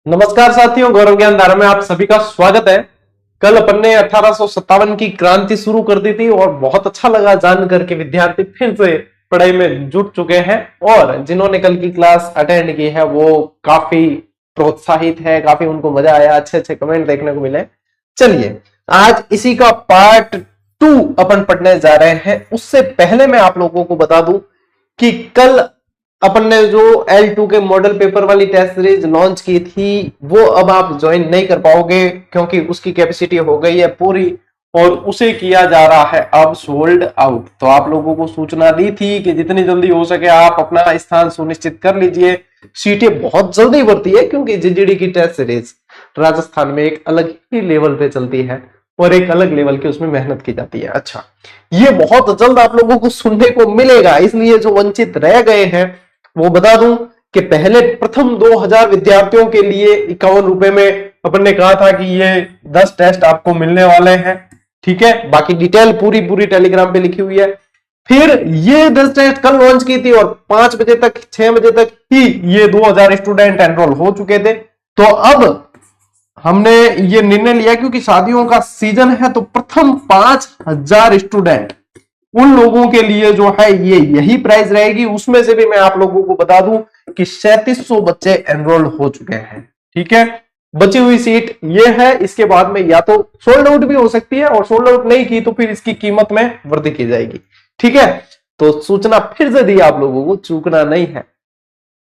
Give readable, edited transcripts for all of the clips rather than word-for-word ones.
नमस्कार साथियों, गौरव ज्ञान धारा में आप सभी का स्वागत है। कल अपन ने 1857 की क्रांति शुरू कर दी थी और बहुत अच्छा लगा जान करके विद्यार्थी फिर से पढ़ाई में जुट चुके हैं और जिन्होंने कल की क्लास अटेंड की है वो काफी प्रोत्साहित है, काफी उनको मजा आया, अच्छे अच्छे कमेंट देखने को मिले। चलिए आज इसी का पार्ट 2 अपन पढ़ने जा रहे हैं। उससे पहले मैं आप लोगों को बता दूं कि कल अपन ने जो L2 के मॉडल पेपर वाली टेस्ट सीरीज लॉन्च की थी वो अब आप ज्वाइन नहीं कर पाओगे क्योंकि उसकी कैपेसिटी हो गई है पूरी और उसे किया जा रहा है अब सोल्ड आउट। तो आप लोगों को सूचना दी थी कि जितनी जल्दी हो सके आप अपना स्थान सुनिश्चित कर लीजिए। सीटें बहुत जल्दी भरती है क्योंकि जीजीडी की टेस्ट सीरीज राजस्थान में एक अलग ही लेवल पे चलती है और एक अलग लेवल की उसमें मेहनत की जाती है। अच्छा, ये बहुत जल्द आप लोगों को सुनने को मिलेगा, इसलिए जो वंचित रह गए हैं वो बता दूं कि पहले प्रथम 2000 विद्यार्थियों के लिए 51 रुपए में अपन ने कहा था कि ये 10 टेस्ट आपको मिलने वाले हैं। ठीक है, बाकी डिटेल पूरी पूरी टेलीग्राम पे लिखी हुई है। फिर ये 10 टेस्ट कल लॉन्च की थी और 5 बजे तक 6 बजे तक ही ये 2000 स्टूडेंट एनरोल हो चुके थे। तो अब हमने ये निर्णय लिया क्योंकि शादियों का सीजन है तो प्रथम 5000 स्टूडेंट उन लोगों के लिए जो है ये यही प्राइस रहेगी। उसमें से भी मैं आप लोगों को बता दूं कि 3700 बच्चे एनरोल हो चुके हैं। ठीक है, बची हुई सीट ये है। इसके बाद में या तो सोल्ड आउट भी हो सकती है और सोल्ड आउट नहीं की तो फिर इसकी कीमत में वृद्धि की जाएगी। ठीक है, तो सूचना फिर से दी आप लोगों को, चूकना नहीं है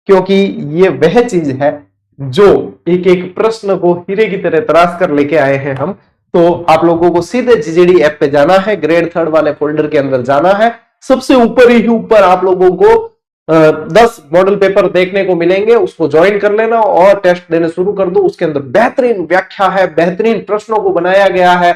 क्योंकि ये वह चीज है जो एक एक प्रश्न को हीरे की तरह तराश कर लेके आए हैं हम। तो आप लोगों को सीधे जीजीडी ऐप पे जाना है, ग्रेड 3 वाले फोल्डर के अंदर जाना है। सबसे ऊपर ही ऊपर आप लोगों को 10 मॉडल पेपर देखने को मिलेंगे, उसको ज्वाइन कर लेना और टेस्ट देने शुरू कर दो। उसके अंदर बेहतरीन व्याख्या है, बेहतरीन प्रश्नों को बनाया गया है,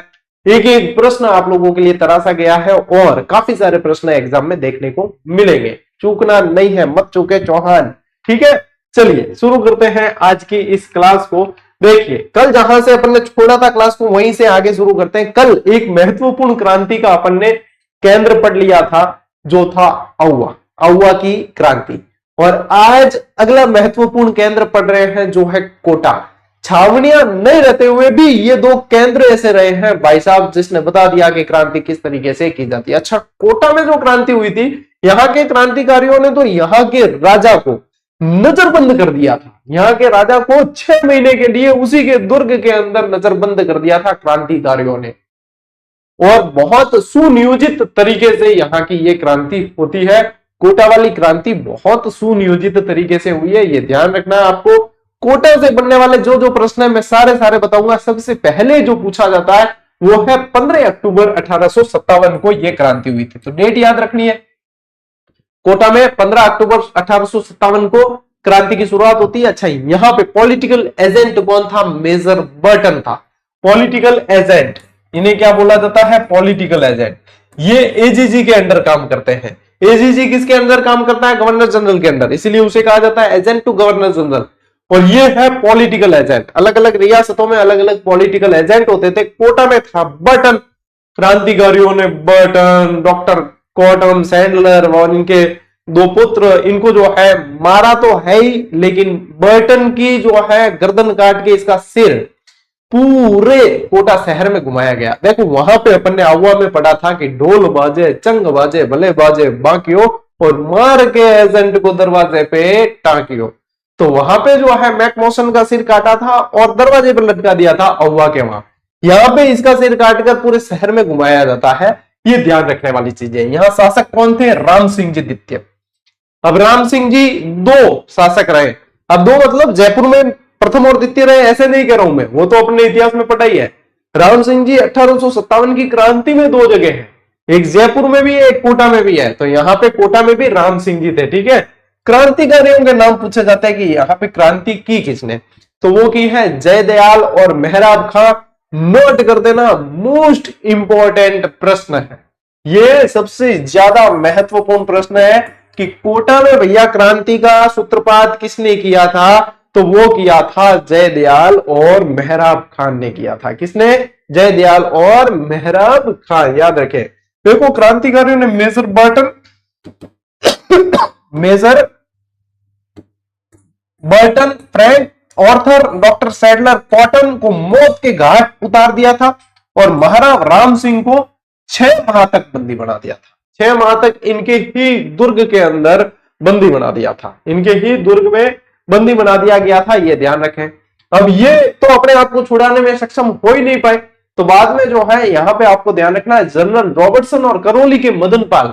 एक एक प्रश्न आप लोगों के लिए तराशा गया है और काफी सारे प्रश्न एग्जाम में देखने को मिलेंगे। चूकना नहीं है, मत चूके चौहान। ठीक है, चलिए शुरू करते हैं आज की इस क्लास को। देखिए कल जहां से अपन ने छोड़ा था क्लास को वहीं से आगे शुरू करते हैं। कल एक महत्वपूर्ण क्रांति का अपन ने केंद्र पढ़ लिया था जो था औवा की क्रांति, और आज अगला महत्वपूर्ण केंद्र पढ़ रहे हैं जो है कोटा। छावनियां नहीं रहते हुए भी ये दो केंद्र ऐसे रहे हैं भाई साहब जिसने बता दिया कि क्रांति किस तरीके से की जाती है। अच्छा, कोटा में जो क्रांति हुई थी यहाँ के क्रांतिकारियों ने तो यहाँ के राजा को नजरबंद कर दिया था। यहाँ के राजा को 6 महीने के लिए उसी के दुर्ग के अंदर नजरबंद कर दिया था क्रांतिकारियों ने, और बहुत सुनियोजित तरीके से यहाँ की ये क्रांति होती है। कोटा वाली क्रांति बहुत सुनियोजित तरीके से हुई है, ये ध्यान रखना है आपको। कोटा से बनने वाले जो जो प्रश्न है मैं सारे बताऊंगा। सबसे पहले जो पूछा जाता है वो है 15 अक्टूबर 1857 को ये क्रांति हुई थी, तो डेट याद रखनी है। कोटा में 15 अक्टूबर 1857 को क्रांति की शुरुआत होती है। अच्छा, यहां पे पॉलिटिकल एजेंट कौन था? मेजर बर्टन था। पॉलिटिकल एजेंट, इन्हें क्या बोला जाता है? Political agent. ये एजीजी के अंडर काम करते हैं। एजीजी किसके अंदर काम करता है? गवर्नर जनरल के अंदर, इसीलिए उसे कहा जाता है एजेंट टू गवर्नर जनरल। और ये है पॉलिटिकल एजेंट। अलग अलग रियासतों में अलग अलग पॉलिटिकल एजेंट होते थे। कोटा में था बर्टन। क्रांतिकारियों ने बर्टन, डॉक्टर कॉटन सैंडलर और इनके 2 पुत्र, इनको जो है मारा तो है ही, लेकिन बर्टन की जो है गर्दन काट के इसका सिर पूरे कोटा शहर में घुमाया गया। देखो वहां पे अपन ने औवा में पढ़ा था कि ढोल बाजे, चंग बाजे, भले बाजे बाकियो और मार के एजेंट को दरवाजे पे टांकियो। तो वहां पे जो है मैकमोसन का सिर काटा था और दरवाजे पर लटका दिया था औवा के वहां। यहाँ पे इसका सिर काटकर पूरे शहर में घुमाया जाता है। ये ध्यान रखने वाली चीज है। यहाँ शासक कौन थे? राम सिंह जी द्वितीय। अब राम सिंह जी 2 शासक रहे। अब 2 मतलब जयपुर में प्रथम और द्वितीय रहे ऐसे नहीं कह रहा हूं मैं, वो तो अपने इतिहास में पढ़ा ही है। राम सिंह जी 1857 की क्रांति में 2 जगह है, एक जयपुर में भी है, एक कोटा में भी है। तो यहाँ पे कोटा में भी राम सिंह जी थे। ठीक है, क्रांतिकारियों के नाम पूछे जाते हैं कि यहाँ पे क्रांति की किसने, तो वो की है जयदयाल और मेहराब खां। नोट कर देना, मोस्ट इंपॉर्टेंट प्रश्न है ये, सबसे ज्यादा महत्वपूर्ण प्रश्न है कि कोटा में भैया क्रांति का सूत्रपात किसने किया था? तो वो किया था जयदयाल और मेहराब खान ने किया था। किसने? जयदयाल और मेहराब खान, याद रखें। देखो क्रांतिकारियों ने major Burton, Frank Arthur doctor Sadler Cotton को मौत के घाट उतार दिया था और महाराज राम सिंह को 6 माह तक बंदी बना दिया था। 6 माह तक इनके ही दुर्ग के अंदर बंदी बना दिया था, इनके ही दुर्ग में बंदी बना दिया गया था, ये ध्यान रखें। अब ये तो अपने आप को छुड़ाने में सक्षम हो ही नहीं पाए, तो बाद में जो है यहां पे आपको ध्यान रखना है, जनरल रॉबर्टसन और करौली के मदन पाल,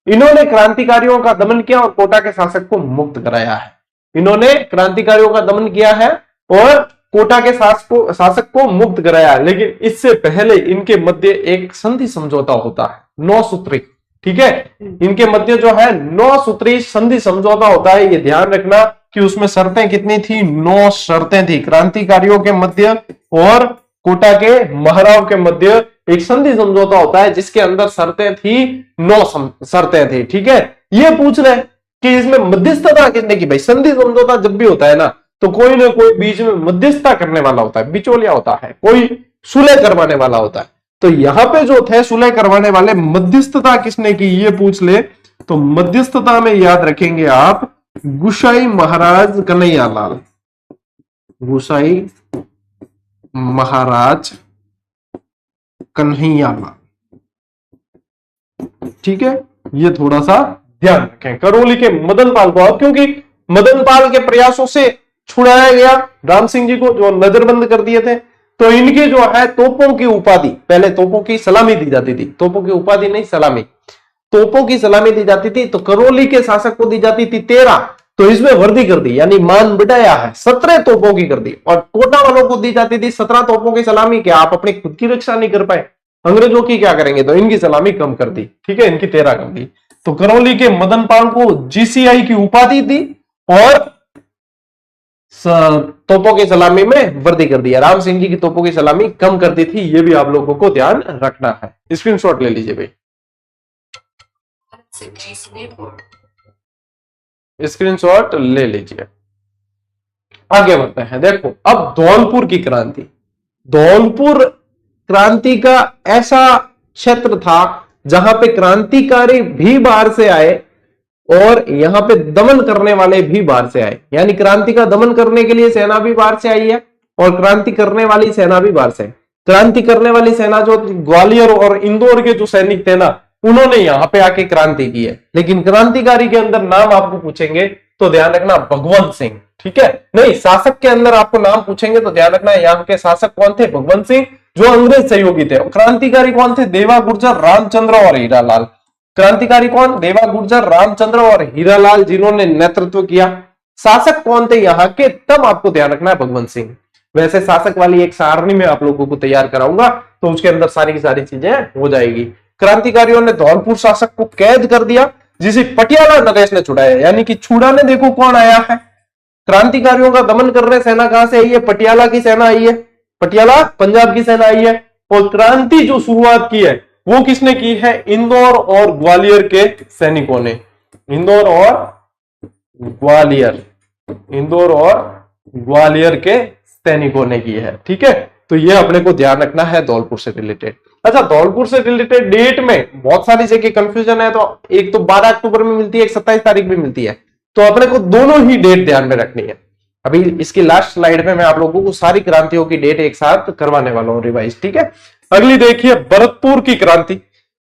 इन्होंने क्रांतिकारियों का दमन किया और कोटा के शासक को मुक्त कराया है। इन्होंने क्रांतिकारियों का दमन किया है और कोटा के शासक को मुक्त कराया, लेकिन इससे पहले इनके मध्य एक संधि समझौता होता है, 9 सूत्री, ठीक है। इनके मध्य जो है 9 सूत्री संधि समझौता होता है, ये ध्यान रखना कि उसमें शर्तें कितनी थी, 9 शर्तें थी। क्रांतिकारियों के मध्य और कोटा के महाराव के मध्य एक संधि समझौता होता है जिसके अंदर शर्तें थी, 9 शर्तें थी, ठीक है। ये पूछ रहे कि इसमें मध्यस्थता किसने की? भाई संधि समझौता जब भी होता है ना, तो कोई ना कोई बीच में मध्यस्थता करने वाला होता है, बिचौलिया होता है, कोई सुलह करवाने वाला होता है। तो यहां पे जो थे सुलह करवाने वाले, मध्यस्थता किसने की ये पूछ ले तो मध्यस्थता में याद रखेंगे आप गुसाई महाराज कन्हैयालाल, गुसाई महाराज कन्हैयालाल, ठीक है। ये थोड़ा सा ध्यान रखें। करौली के मदन पाल को, क्योंकि मदन पाल के प्रयासों से छुड़ाया गया राम सिंह जी को, जो नजरबंद कर दिए थे, तो इनके जो है तोपों की उपाधि, पहले तोपों की सलामी दी जाती थी, तोपों की उपाधि नहीं सलामी, तोपों की सलामी दी जाती थी। तो करौली के शासक को दी जाती थी 13, तो इसमें वृद्धि कर दी, यानी मान बढ़ाया है, 17 तोपों की कर दी। और कोटा वालों को दी जाती थी 17 तोपों की सलामी। क्या आप अपनी खुद की रक्षा नहीं कर पाए, अंग्रेजों की क्या करेंगे? तो इनकी सलामी कम कर दी, ठीक है, इनकी 13 कर दी। तो करौली के मदन पाल को जीसीआई की उपाधि दी और तोपों की सलामी में वृद्धि कर दिया। राम सिंह जी की तोपों की सलामी कम कर दी थी, ये भी आप लोगों को ध्यान रखना है। स्क्रीनशॉट ले लीजिए भाई, स्क्रीनशॉट ले लीजिए। आगे बढ़ते हैं। देखो अब धौलपुर की क्रांति। धौलपुर क्रांति का ऐसा क्षेत्र था जहां पे क्रांतिकारी भी बाहर से आए और यहां पे दमन करने वाले भी बाहर से आए, यानी क्रांति का दमन करने के लिए सेना भी बाहर से आई है और क्रांति करने वाली सेना भी बाहर से। क्रांति करने वाली सेना जो ग्वालियर और इंदौर के जो सैनिक थे ना, उन्होंने यहां पे आके क्रांति की है। लेकिन क्रांतिकारी के अंदर नाम आपको पूछेंगे तो ध्यान रखना भगवंत सिंह, ठीक है। नहीं, शासक के अंदर आपको नाम पूछेंगे तो ध्यान रखना यहाँ के शासक कौन थे? भगवंत सिंह, जो अंग्रेज सहयोगी थे। क्रांतिकारी कौन थे? देवा गुर्जर, रामचंद्र और हीरालाल। क्रांतिकारी कौन? देवा गुर्जर, रामचंद्र और हीरालाल, जिन्होंने नेतृत्व किया। शासक कौन थे यहाँ के? तब आपको ध्यान रखना है भगवंत सिंह। वैसे शासक वाली एक सारणी में आप लोगों को तैयार कराऊंगा, तो उसके अंदर सारी की सारी चीजें हो जाएगी। क्रांतिकारियों ने धौलपुर शासक को कैद कर दिया, जिसे पटियाला नरेश ने छुड़ाया। यानी कि छुड़ाने देखो कौन आया है, क्रांतिकारियों का दमन कर रहे सेना कहां से आई है? पटियाला की सेना आई है, पटियाला पंजाब की सेना आई है। और क्रांति जो शुरुआत की है वो किसने की है? इंदौर और ग्वालियर के सैनिकों ने। इंदौर और ग्वालियर, इंदौर और ग्वालियर के सैनिकों ने की है, ठीक है। तो ये अपने को ध्यान रखना है धौलपुर से रिलेटेड। अच्छा, धौलपुर से रिलेटेड डेट में बहुत सारी जगह कंफ्यूजन है, तो एक तो 12 अक्टूबर में मिलती है, एक 27 तारीख में मिलती है, तो अपने को दोनों ही डेट ध्यान में रखनी है। अभी इसकी लास्ट स्लाइड में मैं आप लोगों को सारी क्रांतियों की डेट एक साथ करवाने वाला हूं रिवाइज, ठीक है। अगली देखिए भरतपुर की क्रांति।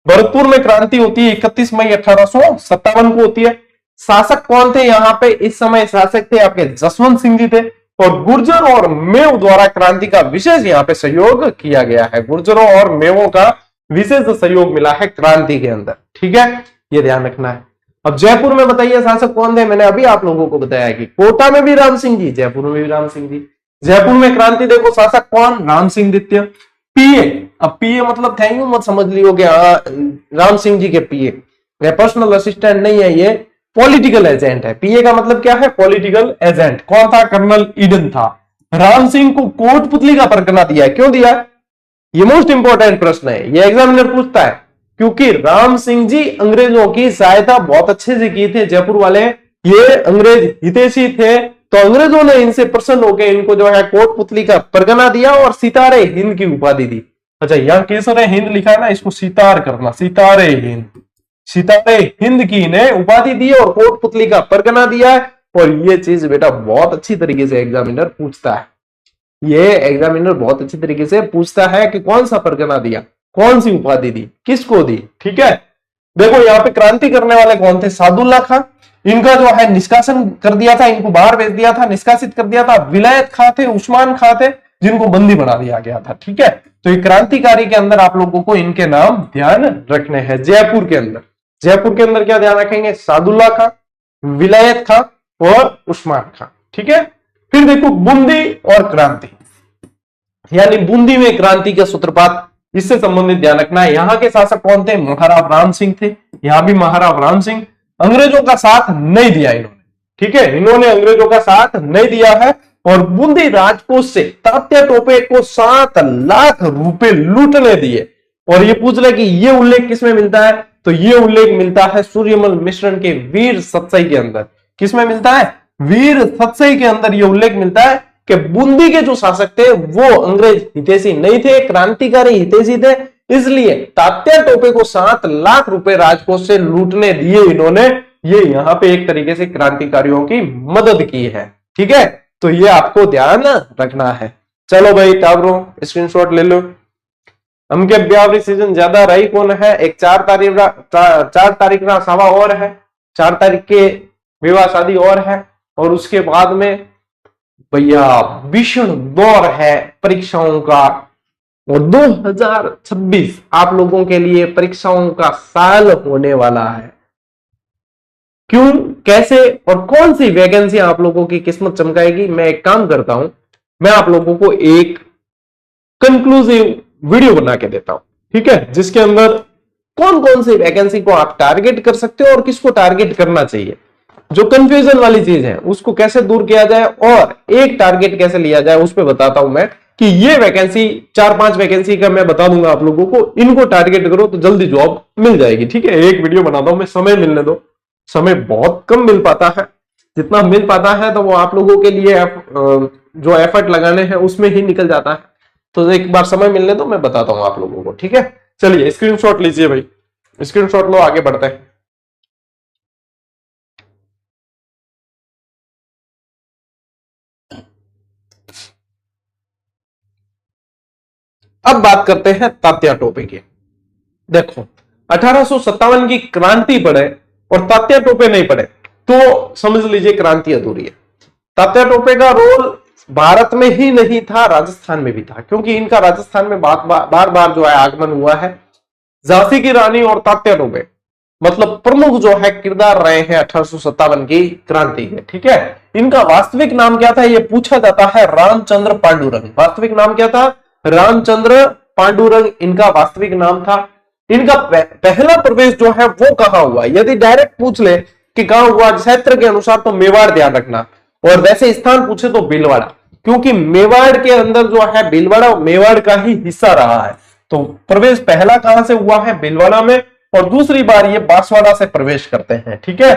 भरतपुर में क्रांति होती है 31 मई 1857 को होती है। शासक कौन थे यहाँ पे? इस समय शासक थे आपके जसवंत सिंह जी थे और गुर्जर और मेव द्वारा क्रांति का विशेष यहाँ पे सहयोग किया गया है। गुर्जरों और मेवों का विशेष सहयोग मिला है क्रांति के अंदर, ठीक है, ये ध्यान रखना है। अब जयपुर में बताइए शासक कौन थे? मैंने अभी आप लोगों को बताया कि कोटा में भी राम सिंह जी, जयपुर में भी राम सिंह जी। जयपुर में क्रांति देखो, शासक कौन? राम सिंह द्वितीय। पीए, अब पीए मतलब थे यूं मत समझ लियो कि राम सिंह जी के पीए, पर्सनल असिस्टेंट नहीं है, ये पॉलिटिकल एजेंट है। पीए का मतलब क्या है? Political agent. कौन था? कर्नल ईडन था। राम सिंह को कोटपुतली का परगना दिया है। क्यों दिया? ये मोस्ट इंपॉर्टेंट प्रश्न है, ये एग्जामिनर पूछता है। क्योंकि राम सिंह जी अंग्रेजों की सहायता बहुत अच्छे से की थे। जयपुर वाले ये अंग्रेज हितैषी थे, तो अंग्रेजों ने इनसे प्रसन्न होकर इनको जो है कोटपुतली का परगना दिया और सितारे हिंद की उपाधि दी। अच्छा, यहां केसर हिंद लिखा है ना, इसको सितार करना, सितारे हिंद, सितारे हिंद की इन्हें उपाधि दी और कोटपुतली का परगना दिया है। और ये चीज बेटा बहुत अच्छी तरीके से एग्जामिनर पूछता है। ये एग्जामिनर बहुत अच्छी तरीके से पूछता है कि कौन सा परगना दिया, कौन सी उपाधि दी, किसको दी। ठीक है, देखो यहाँ पे क्रांति करने वाले कौन थे? सादुल्ला खां, इनका जो है निष्कासन कर दिया था, इनको बाहर भेज दिया था, निष्कासित कर दिया था। विलायत खां थे, उस्मान खां थे, जिनको बंदी बना दिया गया था। ठीक है, तो ये क्रांतिकारी के अंदर आप लोगों को इनके नाम ध्यान रखने हैं। जयपुर के अंदर, जयपुर के अंदर क्या ध्यान रखेंगे? सादुल्ला खां, विलायत खां और उस्मान खां। ठीक है, फिर देखो बूंदी और क्रांति, यानी बूंदी में क्रांति का सूत्रपात, इससे संबंधित ध्यान रखना है। यहां के शासक कौन थे? महाराव राम सिंह थे। यहां भी महाराव राम सिंह। अंग्रेजों का साथ नहीं दिया इन्होंने। ठीक है, इन्होंने अंग्रेजों का साथ नहीं दिया है। और बूंदी राजकोष से तात्या टोपे को 7 लाख रुपए लूटने दिए। और ये पूछ रहे कि ये उल्लेख किसमें मिलता है? तो ये उल्लेख मिलता है सूर्यमल मिश्रण के वीर सतसई के अंदर। किसमें मिलता है? वीर सतसई के अंदर ये उल्लेख मिलता है कि बूंदी के जो शासक थे वो अंग्रेज हितैषी नहीं थे, क्रांतिकारी हितैषी थे। इसलिए तात्या टोपे को 7 लाख रुपए राजकोष से लूटने दिए इन्होंने। ये यहां पे एक तरीके से क्रांतिकारियों की मदद की है। ठीक है, तो ये आपको ध्यान रखना है। चलो भाई टाबरो स्क्रीनशॉट ले लो। हम के ब्यावरी सीजन ज्यादा रही कौन है? एक 4 तारीख का सवा और है, 4 तारीख के विवाह शादी और है, और उसके बाद में भैया भीषण दौर है परीक्षाओं का। और 2026 आप लोगों के लिए परीक्षाओं का साल होने वाला है। क्यों, कैसे और कौन सी वैकेंसी आप लोगों की किस्मत चमकाएगी? मैं एक काम करता हूं, मैं आप लोगों को एक कंक्लूसिव वीडियो बना के देता हूं। ठीक है, जिसके अंदर कौन कौन सी वैकेंसी को आप टारगेट कर सकते हो और किसको टारगेट करना चाहिए, जो कंफ्यूजन वाली चीज है उसको कैसे दूर किया जाए और एक टारगेट कैसे लिया जाए, उस पर बताता हूं मैं कि ये वैकेंसी 4-5 वैकेंसी का मैं बता दूंगा आप लोगों को, इनको टारगेट करो तो जल्दी जॉब मिल जाएगी। ठीक है, एक वीडियो बनाता हूं मैं, समय मिलने दो, समय बहुत कम मिल पाता है। जितना मिल पाता है तो वो आप लोगों के लिए जो एफर्ट लगाने हैं उसमें ही निकल जाता है। तो एक बार समय मिलने दो, मैं बताता हूं आप लोगों को। ठीक है, चलिए स्क्रीनशॉट लीजिए भाई, स्क्रीनशॉट लो, आगे बढ़ते हैं। अब बात करते हैं तात्या टोपे की। देखो 1857 की क्रांति पढ़े और तात्या टोपे नहीं पढ़े तो समझ लीजिए क्रांति अधूरी है। तात्या टोपे का रोल भारत में ही नहीं था, राजस्थान में भी था, क्योंकि इनका राजस्थान में बार बार जो है आगमन हुआ है। झांसी की रानी और तात्या टोपे मतलब प्रमुख जो है किरदार रहे हैं 1857 की क्रांति के। ठीक है, इनका वास्तविक नाम क्या था ये पूछा जाता है? रामचंद्र पांडुरंग। वास्तविक नाम क्या था? रामचंद्र पांडुरंग इनका वास्तविक नाम था। इनका पहला प्रवेश जो है वो कहां हुआ? यदि डायरेक्ट पूछ ले कि कहां हुआ क्षेत्र के अनुसार तो मेवाड़ ध्यान रखना, और वैसे स्थान पूछे तो भीलवाड़ा, क्योंकि मेवाड़ के अंदर जो है भीलवाड़ा मेवाड़ का ही हिस्सा रहा है। तो प्रवेश पहला कहां से हुआ है? भीलवाड़ा में, और दूसरी बार ये बांसवाड़ा से प्रवेश करते हैं। ठीक है,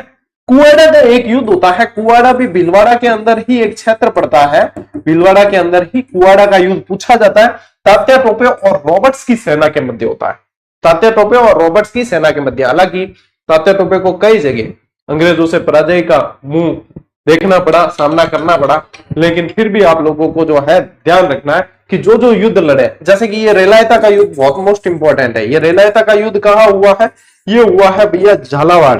कुआड़ा का एक युद्ध होता है, कुआड़ा भी भीलवाड़ा के अंदर ही एक क्षेत्र पड़ता है, भीलवाड़ा के अंदर ही कुआड़ा का युद्ध पूछा जाता है। तात्या टोपे और रॉबर्ट्स की सेना के मध्य होता है, तात्या टोपे और रॉबर्ट्स की सेना के मध्य। हालांकि तात्या टोपे को कई जगह अंग्रेजों से पराजय का मुंह देखना पड़ा, सामना करना पड़ा, लेकिन फिर भी आप लोगों को जो है ध्यान रखना है कि जो जो युद्ध लड़े, जैसे कि ये रेलायता का युद्ध बहुत मोस्ट इंपॉर्टेंट है। ये रेलायता का युद्ध कहां हुआ है? ये हुआ है भैया झालावाड़।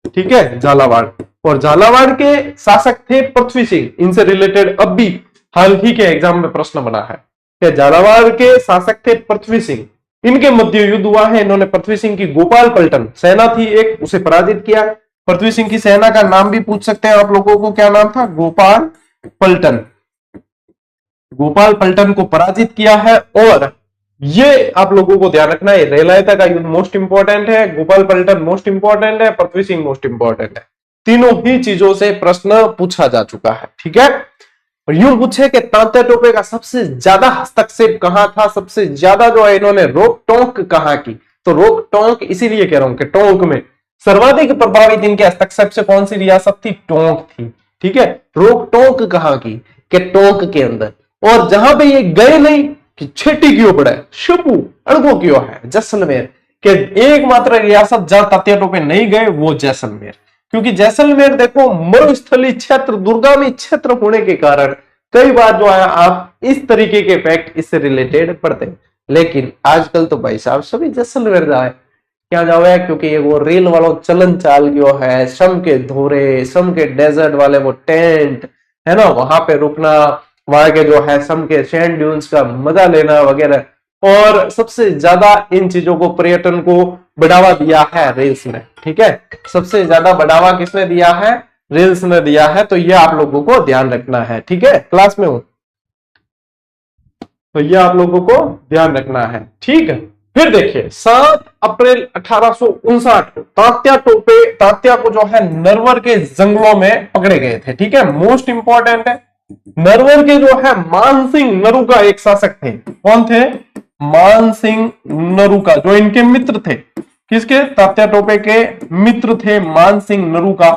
ठीक है, झालावाड़, और झालावाड़ के शासक थे पृथ्वी सिंह। इनसे रिलेटेड अब भी हाल ही के एग्जाम में प्रश्न बना है कि झालावाड़ के शासक थे पृथ्वी सिंह, इनके मध्य युद्ध हुआ है। इन्होंने पृथ्वी सिंह की गोपाल पलटन सेना थी एक, उसे पराजित किया। पृथ्वी सिंह की सेना का नाम भी पूछ सकते हैं आप लोगों को, क्या नाम था? गोपाल पलटन। गोपाल पलटन को पराजित किया है। और ये आप लोगों को ध्यान रखना है, रेलायता का युद्ध मोस्ट इंपॉर्टेंट है, गोपाल पलटन मोस्ट इंपॉर्टेंट है, पृथ्वी सिंह मोस्ट इंपॉर्टेंट है। तीनों ही चीजों से प्रश्न पूछा जा चुका है। ठीक है, और यूं पूछे कि तात्या टोपे का सबसे ज्यादा हस्तक्षेप कहां था, सबसे ज्यादा जो है इन्होंने रोक टोक कहां की, तो रोक टोक इसीलिए कह रहा हूं कि टोंक में सर्वाधिक प्रभावित इनके हस्तक्षेप से कौन सी रियासत थी? टोंक थी। ठीक है, रोक टोक कहां की? कि टोंक के अंदर। और जहां पे ये गए नहीं कि छेटी क्यों पड़े, शुपू अड़गो क्यों है, जैसलमेर के एकमात्र रियासत जहां तात्या टोपे नहीं गए वो जैसलमेर। क्योंकि जैसलमेर देखो मरुस्थलीय क्षेत्र, दुर्गामी क्षेत्र होने के कारण कई बार जो है आप इस तरीके के फैक्ट इससे रिलेटेड पढ़ते हैं। लेकिन आजकल तो भाई साहब सभी जैसलमेर जाए, क्या जाओ है, क्योंकि ये वो रेल वालों चलन चाल गयो है, सम के धोरे, सम के डेजर्ट वाले वो टेंट है ना, वहां पे रुकना, वहां के जो है सम के सैंड ड्यून्स का मजा लेना वगैरह। और सबसे ज्यादा इन चीजों को, पर्यटन को बढ़ावा दिया है रील्स ने, ठीक है, सबसे ज्यादा बढ़ावा किसने दिया है, रील्स ने दिया है। तो ये आप लोगों को ध्यान रखना है, ठीक है, क्लास में हूं तो ये आप लोगों को ध्यान रखना है, ठीक है। फिर देखिए 7 अप्रैल 1859 को तात्या को जो है नरवर के जंगलों में पकड़े गए थे, ठीक है, मोस्ट इंपॉर्टेंट है। नरवर के जो है मानसिंह नरूका एक शासक थे, कौन थे, मानसिंह नरूका, जो इनके मित्र थे, किसके, तात्या टोपे के मित्र थे मानसिंह नरूका।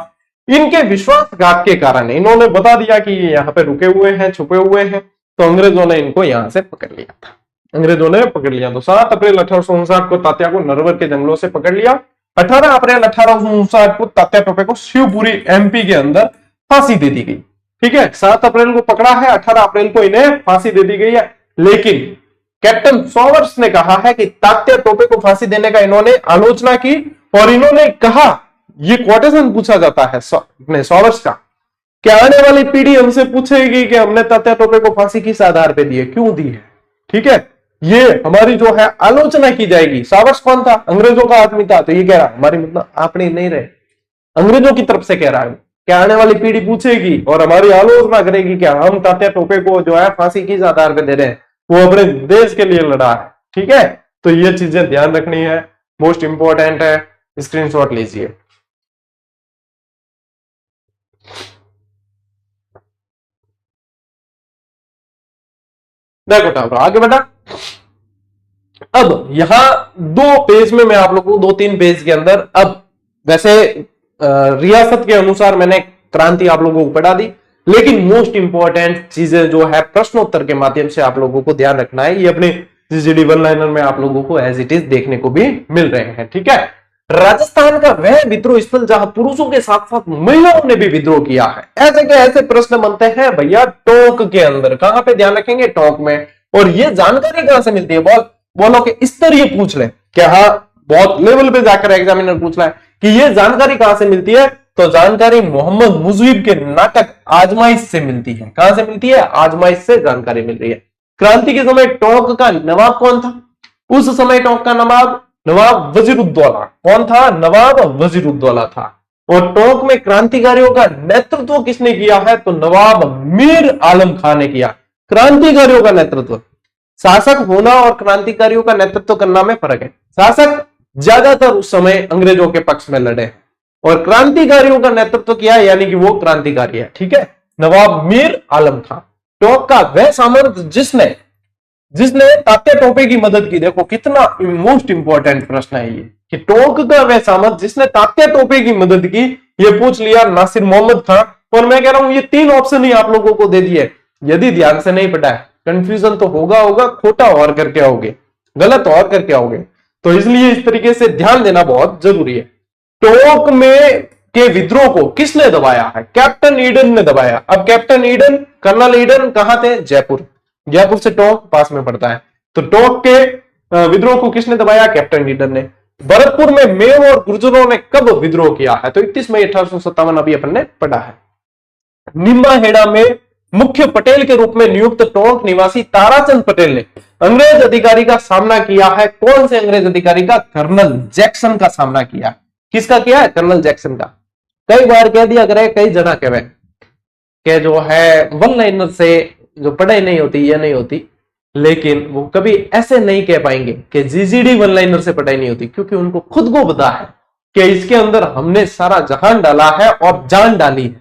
इनके विश्वासघात के कारण इन्होंने बता दिया कि ये यहाँ पे रुके हुए हैं, छुपे हुए हैं, तो अंग्रेजों ने इनको यहां से पकड़ लिया था, अंग्रेजों ने पकड़ लिया। तो 7 अप्रैल 1859 को तात्या को नरवर के जंगलों से पकड़ लिया। 18 अप्रैल 1859 को तात्या टोपे को शिवपुरी एमपी के अंदर फांसी दे दी गई, ठीक है। 7 अप्रैल को पकड़ा है, 18 अप्रैल को इन्हें फांसी दे दी गई है। लेकिन कैप्टन सॉवर्स ने कहा है कि तात्या टोपे को फांसी देने का इन्होंने आलोचना की, और इन्होंने कहा, ये कोटेशन पूछा जाता है सॉवर्स का, कि आने वाली पीढ़ी हमसे पूछेगी कि हमने तात्या टोपे को फांसी किस आधार पे दी है, क्यों दी है, ठीक है, ये हमारी जो है आलोचना की जाएगी। सॉवर्स कौन था, अंग्रेजों का आदमी था, तो ये कह रहा हमारी मतलब अपनी नहीं रहे, अंग्रेजों की तरफ से कह रहा है कि आने वाली पीढ़ी पूछेगी और हमारी आलोचना करेगी कि हम तात्या टोपे को जो है फांसी किस आधार पे दे रहे हैं, वो अपने देश के लिए लड़ा है, ठीक है। तो ये चीजें ध्यान रखनी है, मोस्ट इंपॉर्टेंट है, स्क्रीनशॉट लीजिए। देखो आगे बढ़ा। अब यहां 2 पेज में मैं आप लोगों को 2-3 पेज के अंदर, अब वैसे रियासत के अनुसार मैंने क्रांति आप लोगों को पढ़ा दी, लेकिन मोस्ट इंपॉर्टेंट चीजें जो है प्रश्नोत्तर के माध्यम से आप लोगों को ध्यान रखना है। ये अपने जीजीडी वन लाइनर में आप लोगों को एज इट इज देखने को भी मिल रहे हैं, ठीक है। राजस्थान का वह विद्रोह स्थल जहां पुरुषों के साथ साथ महिलाओं ने भी विद्रोह किया है। ऐसे के ऐसे प्रश्न बनते हैं भैया टोंक के अंदर, कहां पे ध्यान रखेंगे, टोंक में। और ये जानकारी कहां से मिलती है, बोलो कि स्तरीय पूछ ले, क्या हाँ बहुत लेवल पे जाकर एग्जामिनर पूछ रहा है कि ये जानकारी कहां से मिलती है, तो जानकारी मोहम्मद मुजीब के नाटक आजमाइश से मिलती है। कहां से मिलती है, आजमाइश से जानकारी मिल रही है। क्रांति के समय टोंक का नवाब कौन था, उस समय टोंक का नवाब वजीरुद्दौला। कौन था, नवाब वजीरुद्दौला था। और टोंक में क्रांतिकारियों का नेतृत्व किसने किया है, तो नवाब मीर आलम खान ने किया। क्रांतिकारियों का नेतृत्व, शासक होना और क्रांतिकारियों का नेतृत्व करना में फर्क है। शासक ज्यादातर उस समय अंग्रेजों के पक्ष में लड़े और क्रांतिकारियों का नेतृत्व किया, यानी कि वो क्रांतिकारी है, ठीक है, नवाब मीर आलम खान। टोंक का वह सामंत जिसने तात्या टोपे की मदद की। देखो कितना मोस्ट इंपॉर्टेंट प्रश्न है ये, कि टोंक का वह सामंत जिसने तात्या टोपे की मदद की, ये पूछ लिया नासिर मोहम्मद खान। और मैं कह रहा हूं ये 3 ऑप्शन ही आप लोगों को दे दिए, यदि ध्यान से नहीं पढ़ा है कंफ्यूजन तो होगा, खोटा और करके आओगे, गलत और करके आओगे, तो इसलिए इस तरीके से ध्यान देना बहुत जरूरी है। टोंक में के विद्रोह को किसने दबाया है, कैप्टन ईडन ने दबाया। अब कैप्टन ईडन, कर्नल ईडन कहां थे, जयपुर से टोंक पास में पड़ता है। तो टोंक के विद्रोह को किसने दबाया, कैप्टन ईडन ने। भरतपुर में मेव और गुर्जरों ने कब विद्रोह किया है, तो 31 मई 1857 अभी अपन ने पढ़ा है। निम्बाहेड़ा में मुख्य पटेल के रूप में नियुक्त टोंक निवासी ताराचंद पटेल ने अंग्रेज अधिकारी का सामना किया है। कौन से अंग्रेज अधिकारी का, कर्नल जैक्सन का सामना किया। किसका किया है, कर्नल जैक्सन का। कई बार कह दिया करे, कई जगह कहे कि जो है वन लाइनर से जो पढ़ाई नहीं होती, ये नहीं होती, लेकिन वो कभी ऐसे नहीं कह पाएंगे कि जीजीडी वन लाइनर से पढ़ाई नहीं होती, क्योंकि उनको खुद को पता है कि इसके अंदर हमने सारा जहान डाला है और जान डाली है।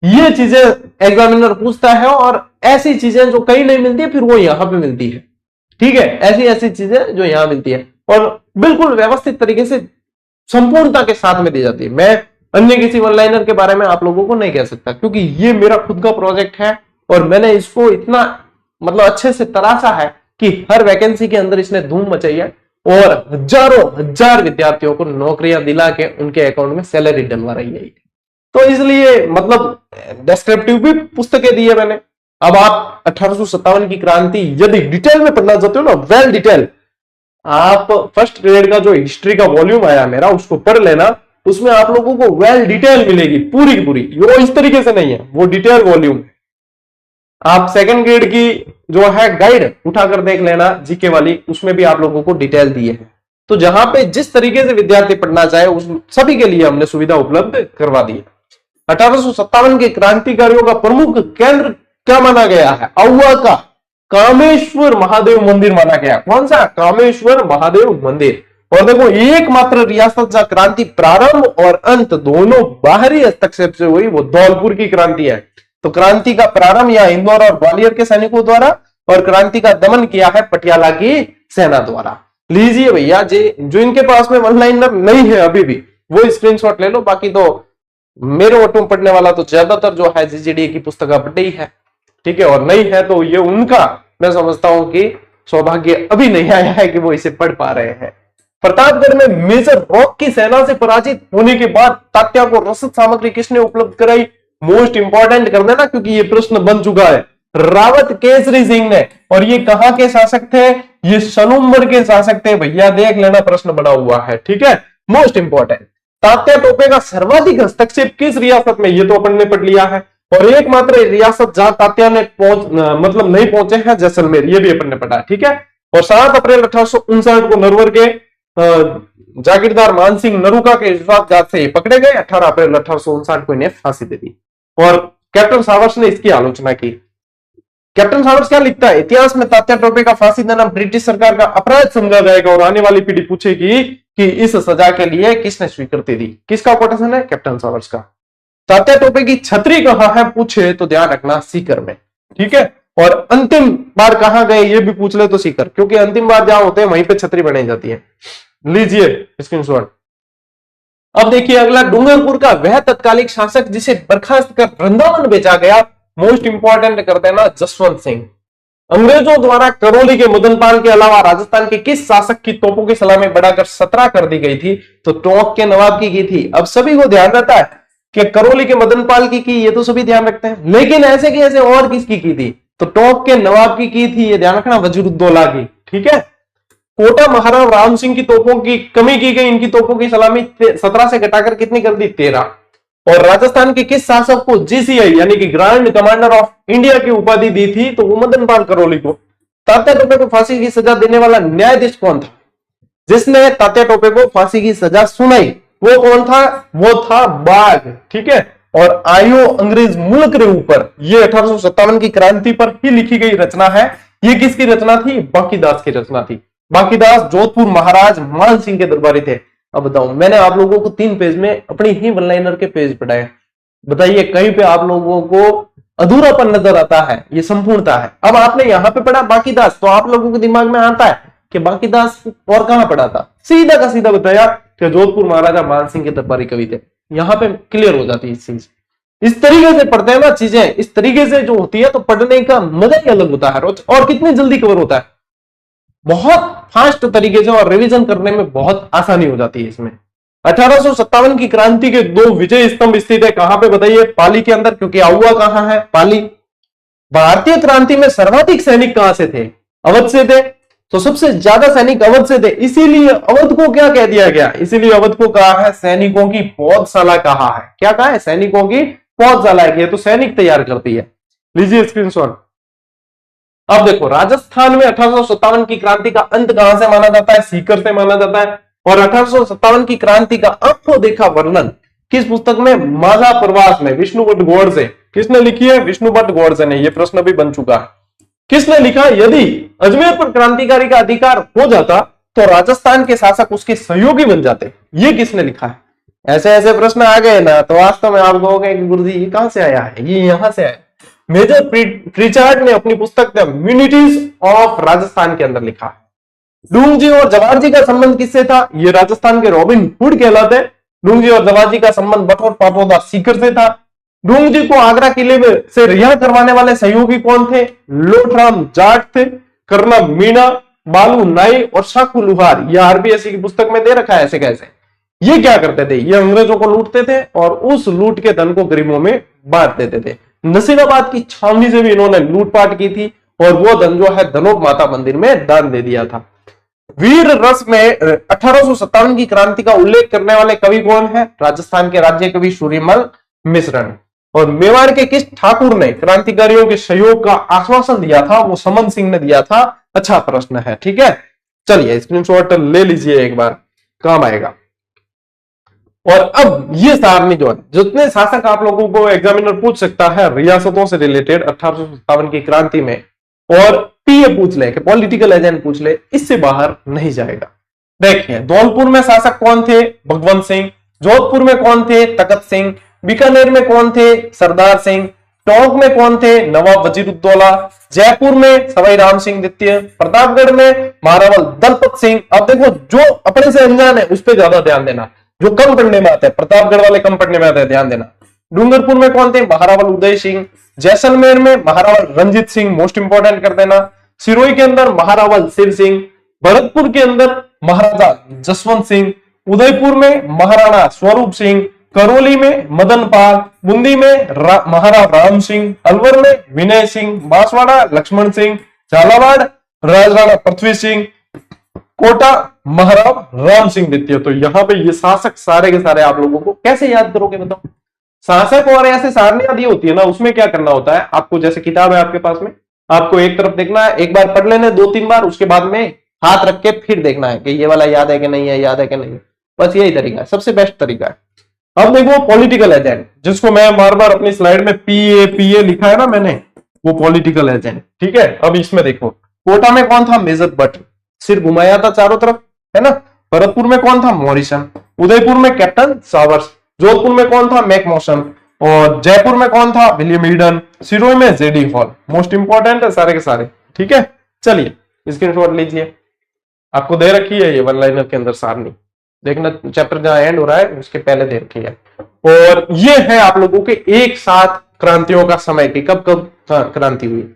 ये चीजें एग्जामिनर पूछता है, और ऐसी चीजें जो कहीं नहीं मिलती फिर वो यहां पे मिलती है, ठीक है, ऐसी चीजें जो यहां मिलती है और बिल्कुल व्यवस्थित तरीके से संपूर्णता के साथ में दी जाती है। मैं अन्य किसी वन लाइनर के बारे में आप लोगों को नहीं कह सकता, क्योंकि ये मेरा खुद का प्रोजेक्ट है और मैंने इसको इतना मतलब अच्छे से तराशा है कि हर वैकेंसी के अंदर इसने धूम मचाई है। और हजारों हजार विद्यार्थियों को नौकरियां दिला के उनके अकाउंट में सैलरी डलवा रही है। तो इसलिए मतलब डिस्क्रिप्टिव भी पुस्तकें दी है मैंने। अब आप 1857 की क्रांति यदि डिटेल में पढ़ना चाहते हो ना, वेल डिटेल, आप फर्स्ट ग्रेड का जो हिस्ट्री का वॉल्यूम आया मेरा उसको पढ़ लेना, उसमें आप लोगों को वेल डिटेल मिलेगी पूरी की पूरी। वो इस तरीके से नहीं है, वो डिटेल वॉल्यूम है। आप सेकंड ग्रेड की जो है गाइड उठाकर देख लेना जीके वाली, उसमें भी आप लोगों को डिटेल दी है। तो जहां पे जिस तरीके से विद्यार्थी पढ़ना चाहे उस सभी के लिए हमने सुविधा उपलब्ध करवा दी है। 1857 के क्रांतिकारियों का प्रमुख केंद्र क्या माना गया है? अहुआ का कामेश्वर महादेव मंदिर माना गया। कौन सा? कामेश्वर महादेव मंदिर। और देखो, एकमात्र रियासत जहां क्रांति प्रारंभ और अंत दोनों बाहरी हस्तक्षेप से हुई वो धौलपुर की क्रांति है। तो क्रांति का प्रारंभ यहाँ इंदौर और ग्वालियर के सैनिकों द्वारा, और क्रांति का दमन किया है पटियाला की सेना द्वारा। लीजिए भैया, जो इनके पास में वन लाइनर नहीं है अभी भी, वो स्क्रीनशॉट ले लो। बाकी तो मेरे ऑटो में पढ़ने वाला तो ज्यादातर जो है जीजीडी की पुस्तक पढ़ी है, ठीक है। और नहीं है तो ये उनका, मैं समझता हूं कि सौभाग्य अभी नहीं आया है कि वो इसे पढ़ पा रहे हैं। प्रतापगढ़ में मेजर रॉक की सेना से पराजित होने के बाद तात्या को रसद सामग्री किसने उपलब्ध कराई? मोस्ट इंपॉर्टेंट कर देना, क्योंकि ये प्रश्न बन चुका है। रावत केसरी सिंह ने। और ये कहां के शासक थे? ये सलूम्बर के शासक थे भैया, देख लेना, प्रश्न बना हुआ है, ठीक है, मोस्ट इंपॉर्टेंट। तात्या टोपे का सर्वाधिक हस्तक्षेप किस रियासत में? ये तो अपन ने पढ़ लिया है। और एकमात्र रियासत जहां तात्या ने मतलब नहीं पहुंचे हैं, जैसलमेर, ये भी अपन ने पढ़ा, ठीक है। और 7 अप्रैल 1859 को नरवर के जागीरदार मानसिंह नरूका के विश्वासघात से पकड़े गए। 18 अप्रैल 1859 को इन्हें फांसी दे दी। और कैप्टन सावर्स ने इसकी आलोचना की। कैप्टन सावर्स क्या लिखता है? इतिहास में तात्या टोपे का फांसी देना ब्रिटिश सरकार का अपराध समझा जाएगा और आने वाली पीढ़ी पूछेगी कि इस सजा के लिए किसने स्वीकृति दी। किसका कोटेशन है? कैप्टन सावर्स का। तात्या टोपे की छतरी कहां है पूछे तो ध्यान रखना सीकर में, ठीक है। और अंतिम बार कहां गए ये भी पूछ ले तो सीकर, क्योंकि अंतिम बार जहां होते हैं वहीं पे छतरी बनाई जाती है। लीजिए स्क्रीनशॉट। अब देखिए अगला, डूंगरपुर का वह तत्कालिक शासक जिसे बर्खास्त कर वृंदावन भेजा गया। मोस्ट इंपॉर्टेंट कर देना, जसवंत सिंह। अंग्रेजों द्वारा करौली के मदनपाल के अलावा राजस्थान के किस शासक की तोपों की सलामी बढ़ाकर 17 कर दी गई थी? तो टोंक के नवाब की थी। अब सभी को ध्यान रहता है कि करौली के मदनपाल की, ये तो सभी ध्यान रखते हैं, लेकिन ऐसे की ऐसे और किसकी की थी? तो टोंक के नवाब की थी, ये ध्यान रखना, वजीरुद्दौला की, ठीक है। कोटा महाराव राम सिंह की तोपों की कमी की गई, इनकी तोपों की सलामी 17 से घटाकर कितनी कर दी? 13। और राजस्थान के किस शासक को जीसीआई यानी कि ग्रैंड कमांडर ऑफ इंडिया की उपाधि दी थी? तो वो मदनपाल करौली को। तात्या टोपे को फांसी की सजा देने वाला न्यायाधीश कौन था? जिसने तात्या टोपे को फांसी की सजा सुनाई वो कौन था? वो था बाघ, ठीक है। और आयो अंग्रेज मुल्क रे ऊपर, ये 1857 की क्रांति पर ही लिखी गई रचना है। ये किसकी रचना थी? बांकीदास की रचना थी। बांकीदास जोधपुर महाराज मान सिंह के दरबारी थे। अब बताओ, मैंने आप लोगों को 3 पेज में अपनी ही वन लाइनर के पेज पढ़ाए, बताइए कहीं पे आप लोगों को अधूरापन नजर आता है? ये संपूर्णता है। अब आपने यहां पे पढ़ा बांकीदास, तो आप लोगों के दिमाग में आता है कि बांकीदास और कहां पढ़ा था? सीधा का सीधा बताया कि जोधपुर महाराजा मान सिंह के दरबारी कवि थे। यहां पे क्लियर हो जाती है इस चीज। इस तरीके से पढ़ते हैं ना चीजें, इस तरीके से जो होती है तो पढ़ने का मजा ही अलग होता है रोज, और कितनी जल्दी कवर होता है, बहुत फास्ट तरीके से, और रिवीजन करने में बहुत आसानी हो जाती है इसमें। 1857 की क्रांति के 2 विजय स्तंभ स्थित है कहां पे बताइए? पाली के अंदर, क्योंकि आउआ कहां है? पाली। भारतीय क्रांति में सर्वाधिक सैनिक कहां से थे? अवध से थे। तो सबसे ज्यादा सैनिक अवध से थे, इसीलिए अवध को क्या कह दिया गया? इसीलिए अवध को कहा है सैनिकों की पौधशाला कहा है। क्या कहा है? सैनिकों की पौधशाला है, तो सैनिक तैयार करती है। लीजिए स्क्रीनशॉट। अब देखो, राजस्थान में 1857 की क्रांति का अंत कहां से माना जाता है? सीकर से माना जाता है। और 1857 की क्रांति का आंखों देखा वर्णन किस पुस्तक में? माझा प्रवास में, विष्णु भट्ट गोडसे। किसने लिखी है? विष्णु भट्ट गोडसे ने। यह प्रश्न भी बन चुका है। किसने लिखा? यदि अजमेर पर क्रांतिकारी का अधिकार हो जाता तो राजस्थान के शासक उसके सहयोगी बन जाते। ये किसने लिखा है? ऐसे ऐसे प्रश्न आ गए ना तो वास्तव में आप कहोगे कि गुरुजी ये कहां से आया है? ये यहां से आया। मेजर प्रीचार्ड ने अपनी पुस्तक द म्यूनिटीज ऑफ राजस्थान के अंदर लिखा है। डूंगजी और जवाहर का संबंध किससे था? ये राजस्थान के रॉबिन हुड कहलाते हैं। डूंगजी और जवाहर का संबंध बटोर पाटोदा सीकर से था। डूंगजी को आगरा किले से रिहा करवाने वाले सहयोगी कौन थे? लोटराम जाट थे, कर्नल मीणा, बालू नाई और शाखू लुहार, ये आरबीएससी की पुस्तक में दे रखा है ऐसे कैसे। ये क्या करते थे, ये अंग्रेजों को लूटते थे और उस लूट के धन को गरीबों में बांट देते थे। नसीराबाद की छावनी से भी इन्होंने लूटपाट की थी और वो धन जो है धनोक माता मंदिर में दान दे दिया था। वीर रस में 1857 की क्रांति का उल्लेख करने वाले कवि कौन है? राजस्थान के राज्य कवि सूर्यमल मिश्र ने। और मेवाड़ के किस ठाकुर ने क्रांतिकारियों के सहयोग का आश्वासन दिया था? वो समन सिंह ने दिया था। अच्छा प्रश्न है, ठीक है। चलिए स्क्रीनशॉट ले लीजिए, एक बार काम आएगा। और अब ये सारणी जो है, जितने शासक आप लोगों को एग्जामिनर पूछ सकता है रियासतों से रिलेटेड 1857 की क्रांति में, और पीए पूछ ले कि पॉलिटिकल एजेंट पूछ ले, इससे बाहर नहीं जाएगा। देखिए धौलपुर में शासक कौन थे? भगवंत सिंह। जोधपुर में कौन थे? तखत सिंह। बीकानेर में कौन थे? सरदार सिंह। टोंक में कौन थे? नवाब वजीरुद्दौला। जयपुर में सवाई राम सिंह द्वितीय। प्रतापगढ़ में महारावल दलपत सिंह। अब देखो जो अपने से अनजान है उस पर ज्यादा ध्यान देना, जो कम पढ़ने में आते हैं, प्रतापगढ़ वाले कम पढ़ने में आते हैं, ध्यान देना। डूंगरपुर में कौन थे? महारावल उदय सिंह। जैसलमेर में महारावल रंजीत सिंह, मोस्ट इंपोर्टेंट कर देना। सिरोही के अंदर महारावल शिव सिंह। भरतपुर के अंदर महाराजा जसवंत सिंह। उदयपुर में महाराणा स्वरूप सिंह। करौली में मदन पाल। बूंदी में महाराणा राम सिंह। अलवर में विनय सिंह। बांसवाड़ा लक्ष्मण सिंह। झालावाड़ राजराणा पृथ्वी सिंह। कोटा महाराव राम सिंह द्वितीय। तो यहाँ पे ये शासक सारे के सारे आप लोगों को कैसे याद करोगे बताओ? शासक और ऐसे सारणियां दी होती है ना, उसमें क्या करना होता है आपको, जैसे किताब है आपके पास में, आपको एक तरफ देखना है, एक बार पढ़ लेना 2-3 बार, उसके बाद में हाथ रख के फिर देखना है कि ये वाला याद है कि नहीं है, याद है कि नहीं। बस यही तरीका है, सबसे बेस्ट तरीका है। अब देखो पॉलिटिकल एजेंट, जिसको मैं बार बार अपनी स्लाइड में पीए लिखा है ना मैंने, वो पॉलिटिकल एजेंट, ठीक है। अब इसमें देखो कोटा में कौन था? मेजर बट, सिर घुमाया था चारों तरफ, है ना। भरतपुर में कौन था? मॉरिसन। उदयपुर में कैप्टन सावर्स। जोधपुर में कौन था? मैकमोशन। और जयपुर में कौन था? William Eden. सिरोही में जेडी हॉल। मोस्ट इंपोर्टेंट है सारे के सारे, ठीक है। चलिए स्क्रीनशॉट लीजिए, आपको दे रखी है ये वन लाइनर के अंदर सारणी, देखना चैप्टर जहां एंड हो रहा है उसके पहले दे रखी है। और ये है आप लोगों के एक साथ क्रांतियों का समय की कब कब क्रांति हुई।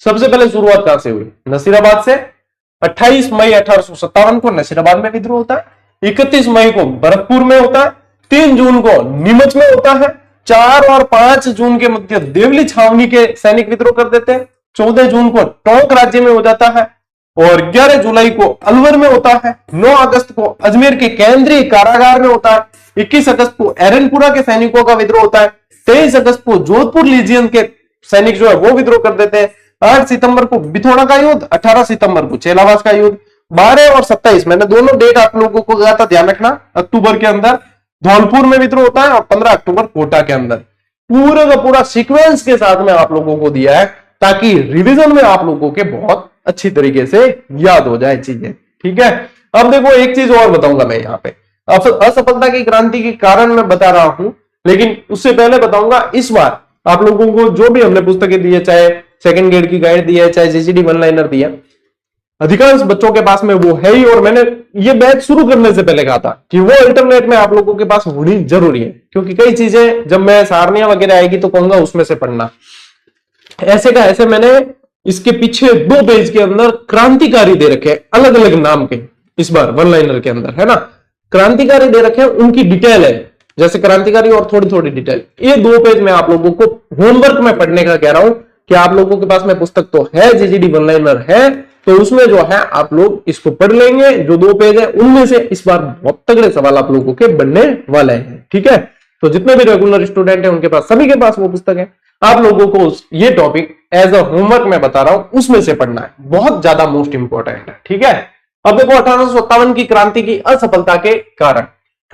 सबसे पहले शुरुआत कहां से हुई? नसीराबाद से। 28 मई 1857 को नसीराबाद में विद्रोह होता है। 31 मई को भरतपुर में होता है। 3 जून को नीमच में होता है। 4 और 5 जून के मध्य देवली छावनी के सैनिक विद्रोह कर देते हैं। 14 जून को टोंक राज्य में हो जाता है और 11 जुलाई को अलवर में होता है। 9 अगस्त को अजमेर के केंद्रीय कारागार में होता है। 21 अगस्त को एरनपुरा के सैनिकों का विद्रोह होता है। 23 अगस्त को जोधपुर लीजियन के सैनिक जो है वो विद्रोह कर देते हैं। 8 सितंबर को बिथोड़ा का युद्ध, 18 सितंबर को चेलावास का युद्ध। 12 और 27 मैंने दोनों डेट आप लोगों को कहा था, ध्यान रखना, अक्टूबर के अंदर धौलपुर में विद्रोह होता है और 15 अक्टूबर कोटा के अंदर। पूरा का पूरा सीक्वेंस के साथ में आप लोगों को दिया है ताकि रिवीजन में आप लोगों के बहुत अच्छी तरीके से याद हो जाए चीजें, ठीक है। अब देखो एक चीज और बताऊंगा मैं यहाँ पे, असफलता की क्रांति के कारण मैं बता रहा हूं, लेकिन उससे पहले बताऊंगा इस बार आप लोगों को जो भी हमने पुस्तकें दी है, चाहे सेकंड ग्रेड की गाइड दी है, चाहे जेसीडी वन लाइनर दिया, अधिकांश बच्चों के पास में वो है ही। और मैंने ये बैच शुरू करने से पहले कहा था कि वो अल्टरनेट में आप लोगों के पास होनी जरूरी है, क्योंकि कई चीजें जब मैं सारणियां वगैरह आएगी तो कहूंगा उसमें से पढ़ना। ऐसे का ऐसे मैंने इसके पीछे 2 पेज के अंदर क्रांतिकारी दे रखे हैं, अलग अलग नाम के, इस बार वन लाइनर के अंदर, है ना। क्रांतिकारी दे रखे हैं, उनकी डिटेल है, जैसे क्रांतिकारी और थोड़ी थोड़ी डिटेल। ये 2 पेज में आप लोगों को होमवर्क में पढ़ने का कह रहा हूं कि आप लोगों के पास में पुस्तक तो है, जेजीडी वन लाइनर है, तो उसमें जो है आप लोग इसको पढ़ लेंगे। जो 2 पेज है उनमें से इस बार बहुत तगड़े सवाल आप लोगों के बनने वाले हैं, ठीक है। तो जितने भी रेगुलर स्टूडेंट हैं उनके पास, सभी के पास वो पुस्तक है। आप लोगों को ये टॉपिक एज अ होमवर्क में बता रहा हूं, उसमें से पढ़ना है, बहुत ज्यादा मोस्ट इंपोर्टेंट है, ठीक है। अब देखो 1857 की क्रांति की असफलता के कारण,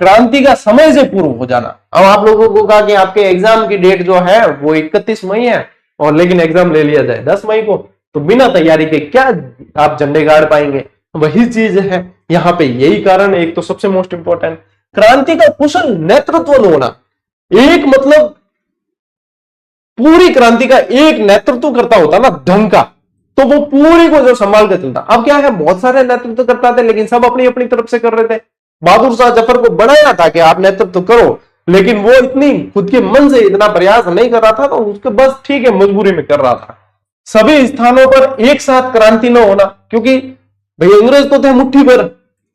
क्रांति का समय से पूर्व हो जाना। अब आप लोगों को कहा कि आपके एग्जाम की डेट जो है वो 31 मई है, और लेकिन एग्जाम ले लिया जाए 10 मई को, तो बिना तैयारी के क्या आप झंडे गाड़ पाएंगे? वही चीज है यहाँ पे, यही कारण है। एक तो सबसे मोस्ट इंपोर्टेंट, क्रांति का कुशल नेतृत्व न होना। एक मतलब पूरी क्रांति का एक नेतृत्व करता होता ना ढंग का, तो वो पूरी को जो संभाल के चलता। अब क्या है, बहुत सारे नेतृत्व करता थे, लेकिन सब अपनी अपनी तरफ से कर रहे थे। बहादुर शाह जफर को बनाया था कि आप नेतृत्व करो, लेकिन वो इतनी खुद के मन से इतना प्रयास नहीं कर रहा था, तो उसके बस ठीक है मजबूरी में कर रहा था। सभी स्थानों पर एक साथ क्रांति न होना, क्योंकि भाई अंग्रेज तो थे मुट्ठी भर,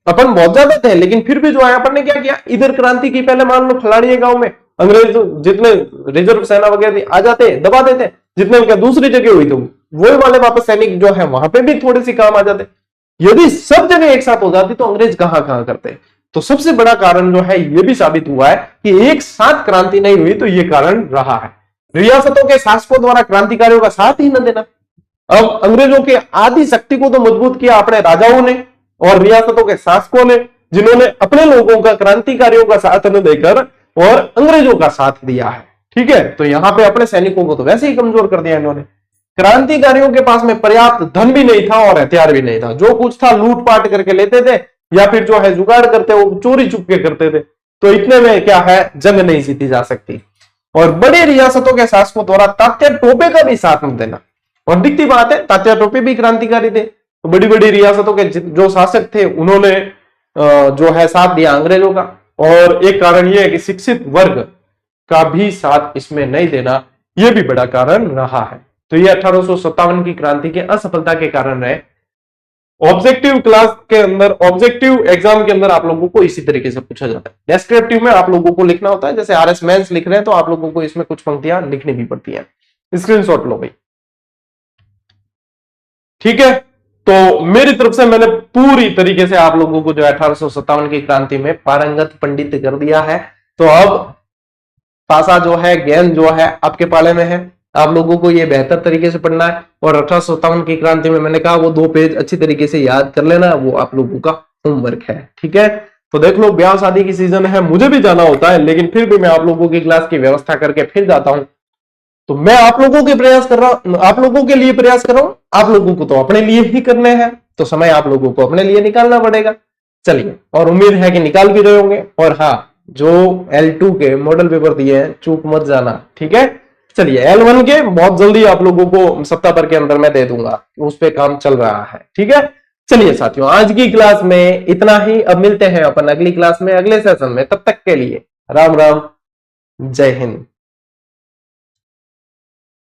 अपन बहुत ज्यादा थे, लेकिन फिर भी जो है अपन ने क्या किया, इधर क्रांति की, पहले मान लो फलानी गांव में अंग्रेज जितने रिजर्व सेना वगैरह आ जाते, दबा देते, जितने क्या दूसरी जगह हुई तो वही वाले वापस सैनिक जो है वहां पे भी थोड़े सी काम आ जाते। यदि सब जगह एक साथ हो जाती तो अंग्रेज कहां कहां करते। तो सबसे बड़ा कारण जो है ये भी साबित हुआ है कि एक साथ क्रांति नहीं हुई, तो ये कारण रहा है रियासतों के शासकों द्वारा क्रांतिकारियों का साथ ही न देना। अब अंग्रेजों के आदि शक्ति को तो मजबूत किया अपने राजाओं ने और रियासतों के शासकों ने, जिन्होंने अपने लोगों का, क्रांतिकारियों का साथ न देकर और अंग्रेजों का साथ दिया है। ठीक है, तो यहां पे अपने सैनिकों को तो वैसे ही कमजोर कर दिया इन्होंने। क्रांतिकारियों के पास में पर्याप्त धन भी नहीं था और हथियार भी नहीं था, जो कुछ था लूटपाट करके लेते थे या फिर जो है जुगाड़ करते वो चोरी चुपके करते थे। तो इतने में क्या है, जंग नहीं जीती जा सकती। और बड़ी रियासतों के शासकों द्वारा तात्या टोपे का भी साथ न देना, और दिखती बात है तात्या टोपे भी क्रांतिकारी थे, तो बड़ी बड़ी रियासतों के जो शासक थे उन्होंने जो है साथ दिया अंग्रेजों का। और एक कारण यह है कि शिक्षित वर्ग का भी साथ इसमें नहीं देना, यह भी बड़ा कारण रहा है। तो ये 1857 की क्रांति के असफलता के कारण रहे। ऑब्जेक्टिव क्लास के अंदर, ऑब्जेक्टिव एग्जाम के अंदर आप लोगों को इसी तरीके से पूछा जाता है। डेस्क्रिप्टिव में आप लोगों को लिखना होता है, जैसे आरएस मेंस लिख रहे हैं तो आप लोगों को इसमें कुछ पंक्तियां लिखनी भी पड़ती है। स्क्रीनशॉट लो भाई। ठीक है, तो मेरी तरफ से मैंने पूरी तरीके से आप लोगों को जो 1857 की क्रांति में पारंगत पंडित कर दिया है। तो अब पासा जो है, ज्ञान जो है आपके पाले में है, आप लोगों को ये बेहतर तरीके से पढ़ना है। और 1857 की क्रांति में मैंने कहा वो 2 पेज अच्छी तरीके से याद कर लेना, वो आप लोगों का होमवर्क है। ठीक है, तो देख लो, ब्याह शादी की सीजन है, मुझे भी जाना होता है, लेकिन फिर भी मैं आप लोगों की क्लास की व्यवस्था करके फिर जाता हूं। तो मैं आप लोगों के प्रयास कर रहा हूं, आप लोगों के लिए प्रयास कर रहा हूं, आप लोगों को तो अपने लिए ही करने हैं, तो समय आप लोगों को अपने लिए निकालना पड़ेगा। चलिए, और उम्मीद है कि निकाल भी रहे होंगे। और हाँ, जो L2 के मॉडल पेपर दिए हैं चूक मत जाना। ठीक है, चलिए L1 के बहुत जल्दी आप लोगों को सप्ताह भर के अंदर मैं दे दूंगा, उस पे काम चल रहा है। ठीक है, चलिए साथियों, आज की क्लास में इतना ही। अब मिलते हैं अपन अगली क्लास में, अगले सेशन में। तब तक के लिए राम राम, जय हिंद।